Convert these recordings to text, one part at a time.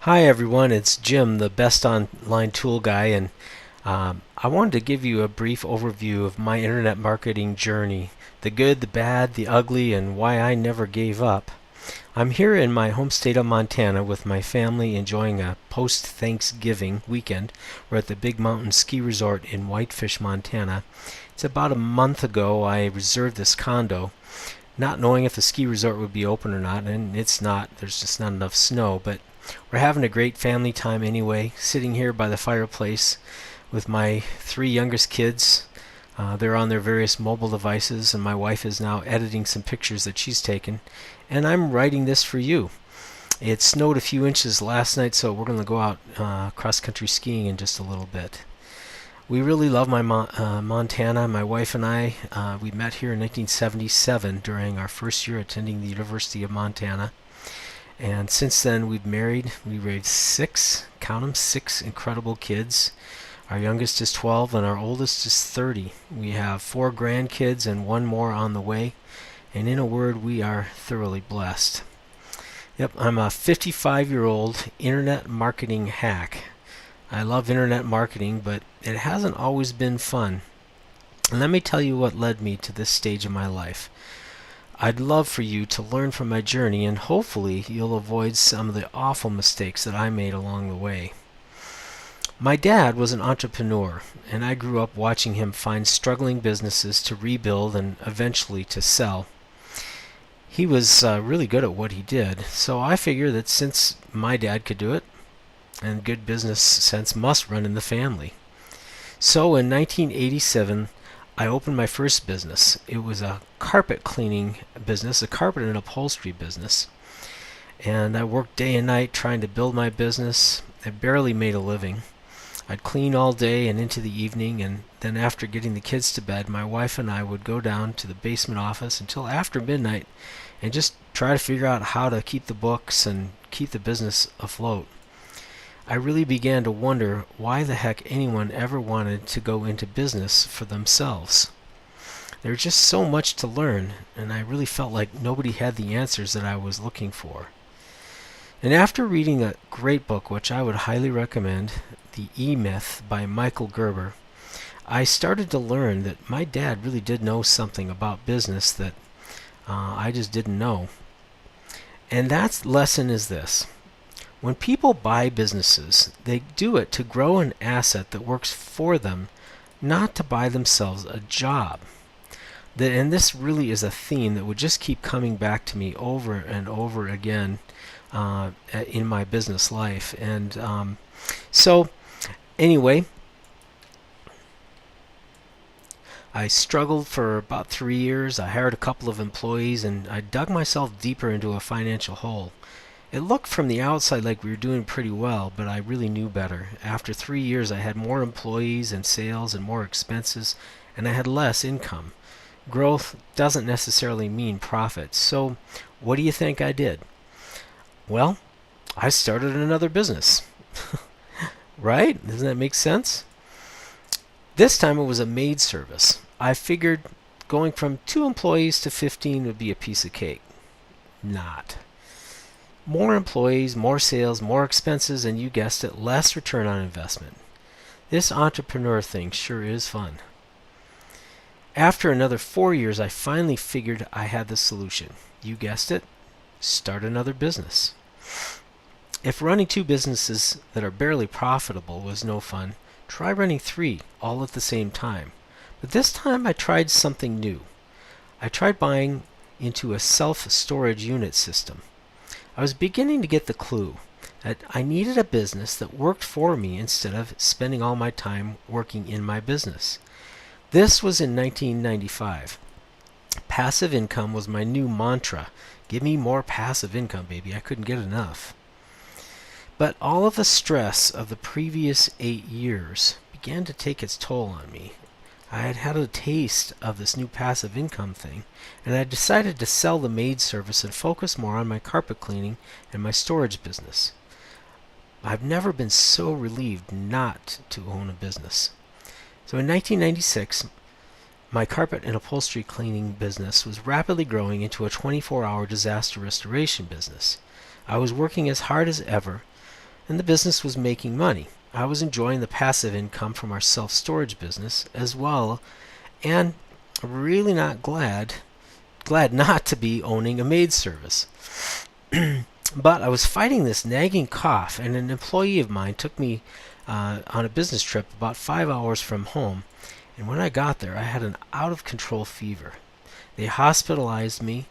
Hi everyone, it's Jim, the best online tool guy, and I wanted to give you a brief overview of my internet marketing journey, the good, the bad, the ugly, and why I never gave up. I'm here in my home state of Montana with my family enjoying a post-Thanksgiving weekend. We're at the Big Mountain Ski Resort in Whitefish, Montana. It's about a month ago I reserved this condo, not knowing if the ski resort would be open or not, and it's not. There's just not enough snow, but we're having a great family time anyway, sitting here by the fireplace with my three youngest kids. They're on their various mobile devices, and my wife is now editing some pictures that she's taken, and I'm writing this for you. It snowed a few inches last night, so we're going to go out cross-country skiing in just a little bit. We really love Montana. My wife and I, we met here in 1977 during our first year attending the University of Montana. And since then, we've married. We raised six, count them, six incredible kids. Our youngest is 12 and our oldest is 30. We have four grandkids and one more on the way. And in a word, we are thoroughly blessed. Yep, I'm a 55-year-old internet marketing hack. I love internet marketing, but it hasn't always been fun. And let me tell you what led me to this stage of my life. I'd love for you to learn from my journey, and hopefully you'll avoid some of the awful mistakes that I made along the way. My dad was an entrepreneur, and I grew up watching him find struggling businesses to rebuild and eventually to sell. He was really good at what he did, so I figured that since my dad could do it, and good business sense must run in the family. So in 1987, I opened my first business. It was a carpet cleaning business, a carpet and upholstery business. And I worked day and night trying to build my business. I barely made a living. I'd clean all day and into the evening, and then after getting the kids to bed, my wife and I would go down to the basement office until after midnight and just try to figure out how to keep the books and keep the business afloat. I really began to wonder why the heck anyone ever wanted to go into business for themselves. There's just so much to learn, and I really felt like nobody had the answers that I was looking for. And after reading a great book, which I would highly recommend, The E-Myth by Michael Gerber, I started to learn that my dad really did know something about business that I just didn't know. And that lesson is this. When people buy businesses, they do it to grow an asset that works for them, not to buy themselves a job. And this really is a theme that would just keep coming back to me over and over again in my business life. And so, anyway, I struggled for about 3 years. I hired a couple of employees, and I dug myself deeper into a financial hole. It looked from the outside like we were doing pretty well, but I really knew better. After 3 years, I had more employees and sales and more expenses, and I had less income. Growth doesn't necessarily mean profit. So, what do you think I did? Well, I started another business. Right? Doesn't that make sense? This time it was a maid service. I figured going from 2 employees to 15 would be a piece of cake. Not. More employees, more sales, more expenses, and you guessed it, less return on investment. This entrepreneur thing sure is fun. After another 4 years, I finally figured I had the solution. You guessed it, start another business. If running 2 businesses that are barely profitable was no fun, try running 3 all at the same time. But this time I tried something new. I tried buying into a self-storage unit system. I was beginning to get the clue that I needed a business that worked for me instead of spending all my time working in my business. This was in 1995. Passive income was my new mantra. Give me more passive income, baby. I couldn't get enough. But all of the stress of the previous 8 years began to take its toll on me. I had had a taste of this new passive income thing, and I decided to sell the maid service and focus more on my carpet cleaning and my storage business. I've never been so relieved not to own a business. So in 1996, my carpet and upholstery cleaning business was rapidly growing into a 24-hour disaster restoration business. I was working as hard as ever, and the business was making money. I was enjoying the passive income from our self-storage business as well, and really not glad not to be owning a maid service. But I was fighting this nagging cough, and an employee of mine took me on a business trip about 5 hours from home. And when I got there, I had an out-of-control fever. They hospitalized me.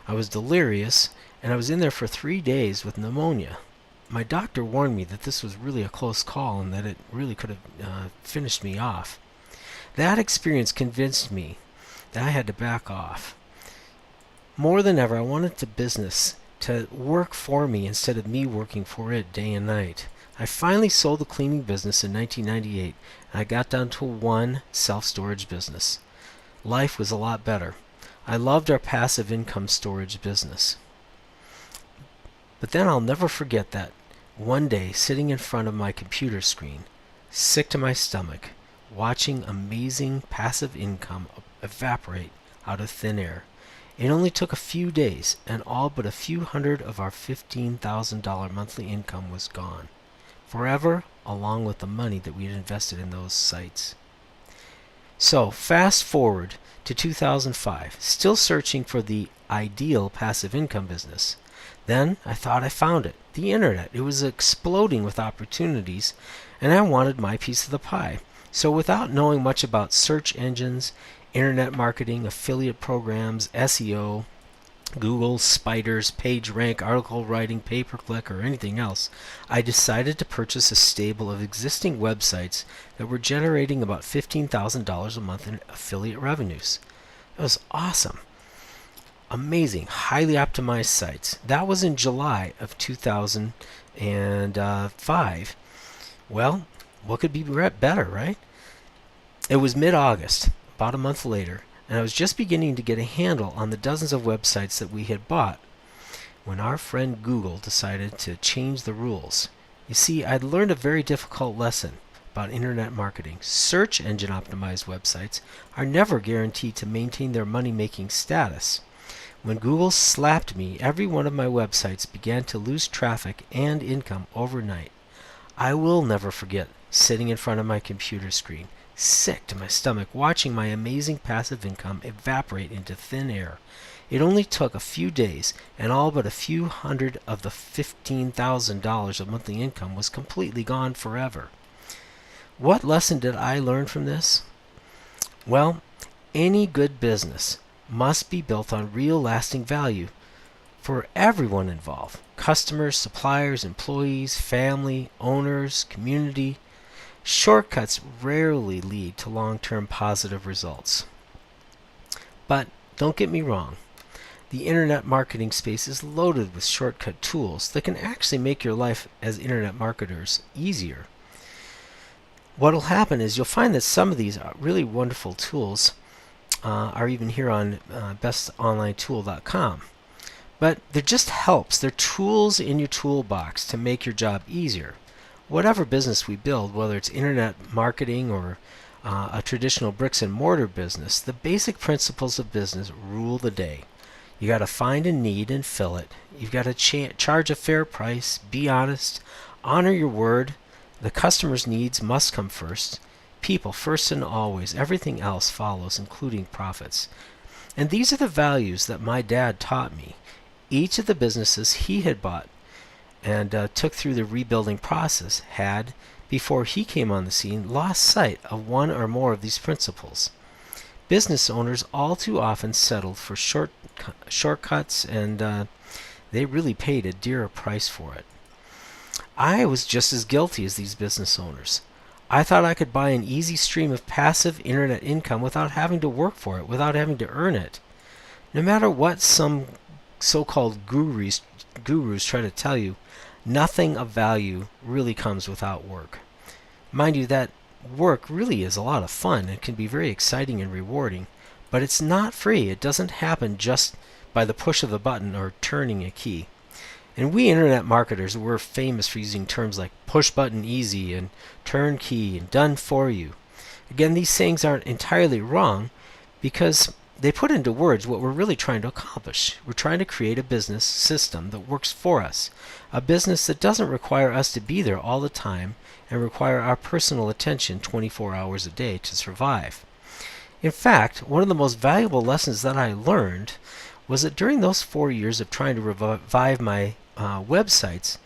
I was delirious, and I was in there for 3 days with pneumonia. My doctor warned me that this was really a close call and that it really could have finished me off. That experience convinced me that I had to back off. More than ever, I wanted the business to work for me instead of me working for it day and night. I finally sold the cleaning business in 1998, and I got down to one self-storage business. Life was a lot better. I loved our passive income storage business. But then I'll never forget that one day, sitting in front of my computer screen, sick to my stomach, watching amazing passive income evaporate out of thin air. It only took a few days, and all but a few hundred of our $15,000 monthly income was gone, forever, along with the money that we had invested in those sites. So, fast forward to 2005, still searching for the ideal passive income business. Then I thought I found it, the internet. It was exploding with opportunities, and I wanted my piece of the pie. So without knowing much about search engines, internet marketing, affiliate programs, SEO, Google, spiders, PageRank, article writing, pay-per-click, or anything else, I decided to purchase a stable of existing websites that were generating about $15,000 a month in affiliate revenues. It was awesome. Amazing, highly optimized sites. That was in July of 2005. Well, what could be better, right? It was mid-August, about a month later, and I was just beginning to get a handle on the dozens of websites that we had bought when our friend Google decided to change the rules. You see, I'd learned a very difficult lesson about internet marketing. Search engine optimized websites are never guaranteed to maintain their money-making status. When Google slapped me, every one of my websites began to lose traffic and income overnight. I will never forget sitting in front of my computer screen, sick to my stomach, watching my amazing passive income evaporate into thin air. It only took a few days, and all but a few hundred of the $15,000 of monthly income was completely gone forever. What lesson did I learn from this? Well, any good business must be built on real lasting value for everyone involved: customers, suppliers, employees, family, owners, community. Shortcuts rarely lead to long-term positive results. But don't get me wrong. The internet marketing space is loaded with shortcut tools that can actually make your life as internet marketers easier. What will happen is you'll find that some of these really wonderful tools are even here on bestonlinetool.com. But they're just helps. They're tools in your toolbox to make your job easier. Whatever business we build, whether it's internet marketing or a traditional bricks and mortar business, the basic principles of business rule the day. You got to find a need and fill it. You've got to charge a fair price, be honest, honor your word. The customer's needs must come first. People first and always. Everything else follows, including profits. And these are the values that my dad taught me. Each of the businesses he had bought and took through the rebuilding process had, before he came on the scene, lost sight of one or more of these principles. Business owners all too often settled for shortcuts, and they really paid a dearer price for it. I was just as guilty as these business owners. I thought I could buy an easy stream of passive internet income without having to work for it, without having to earn it. No matter what some so-called gurus try to tell you, nothing of value really comes without work. Mind you, that work really is a lot of fun and can be very exciting and rewarding, but it's not free. It doesn't happen just by the push of a button or turning a key. And we internet marketers, we're famous for using terms like push button easy and turnkey and done for you. Again, these sayings aren't entirely wrong because they put into words what we're really trying to accomplish. We're trying to create a business system that works for us, a business that doesn't require us to be there all the time and require our personal attention 24 hours a day to survive. In fact, one of the most valuable lessons that I learned was that during those 4 years of trying to revive my websites,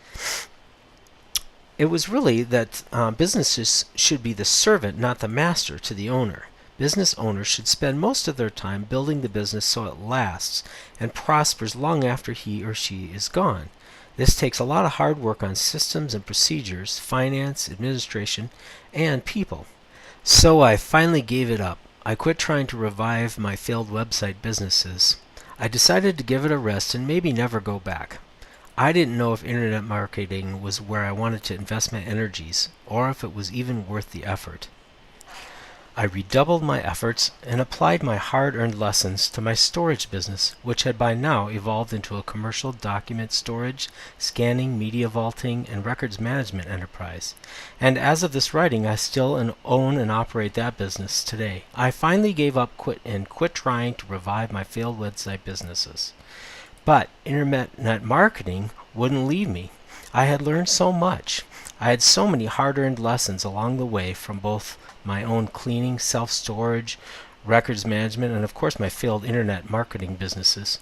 it was really that businesses should be the servant, not the master, to the owner. Business owners should spend most of their time building the business so it lasts and prospers long after he or she is gone. This takes a lot of hard work on systems and procedures, finance, administration, and people. So I finally gave it up. I quit trying to revive my failed website businesses. I decided to give it a rest and maybe never go back. I didn't know if internet marketing was where I wanted to invest my energies, or if it was even worth the effort. I redoubled my efforts and applied my hard-earned lessons to my storage business, which had by now evolved into a commercial document storage, scanning, media vaulting, and records management enterprise. And as of this writing, I still own and operate that business today. I finally gave up, quit trying to revive my failed website businesses. But internet marketing wouldn't leave me. I had learned so much. I had so many hard-earned lessons along the way from both my own cleaning, self-storage, records management, and of course my failed internet marketing businesses.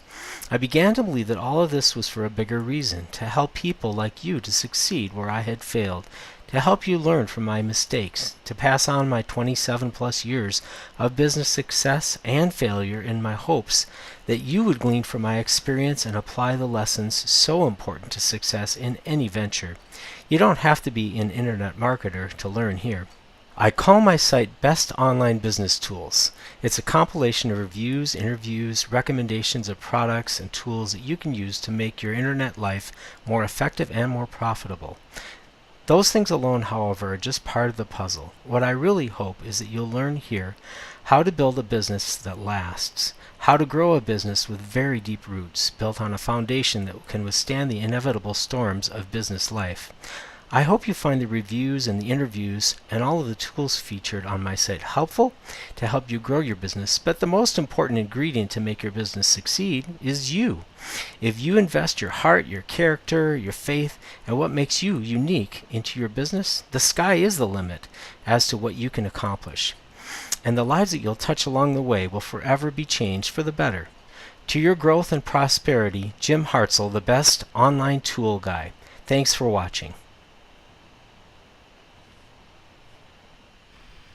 I began to believe that all of this was for a bigger reason, to help people like you to succeed where I had failed, to help you learn from my mistakes, to pass on my 27 plus years of business success and failure in my hopes that you would glean from my experience and apply the lessons so important to success in any venture. You don't have to be an internet marketer to learn here. I call my site Best Online Business Tools. It's a compilation of reviews, interviews, recommendations of products and tools that you can use to make your internet life more effective and more profitable. Those things alone, however, are just part of the puzzle. What I really hope is that you'll learn here how to build a business that lasts, how to grow a business with very deep roots, built on a foundation that can withstand the inevitable storms of business life. I hope you find the reviews and the interviews and all of the tools featured on my site helpful to help you grow your business, but the most important ingredient to make your business succeed is you. If you invest your heart, your character, your faith, and what makes you unique into your business, the sky is the limit as to what you can accomplish. And the lives that you'll touch along the way will forever be changed for the better. To your growth and prosperity, Jim Hartzell, the Best Online Tool Guy. Thanks for watching.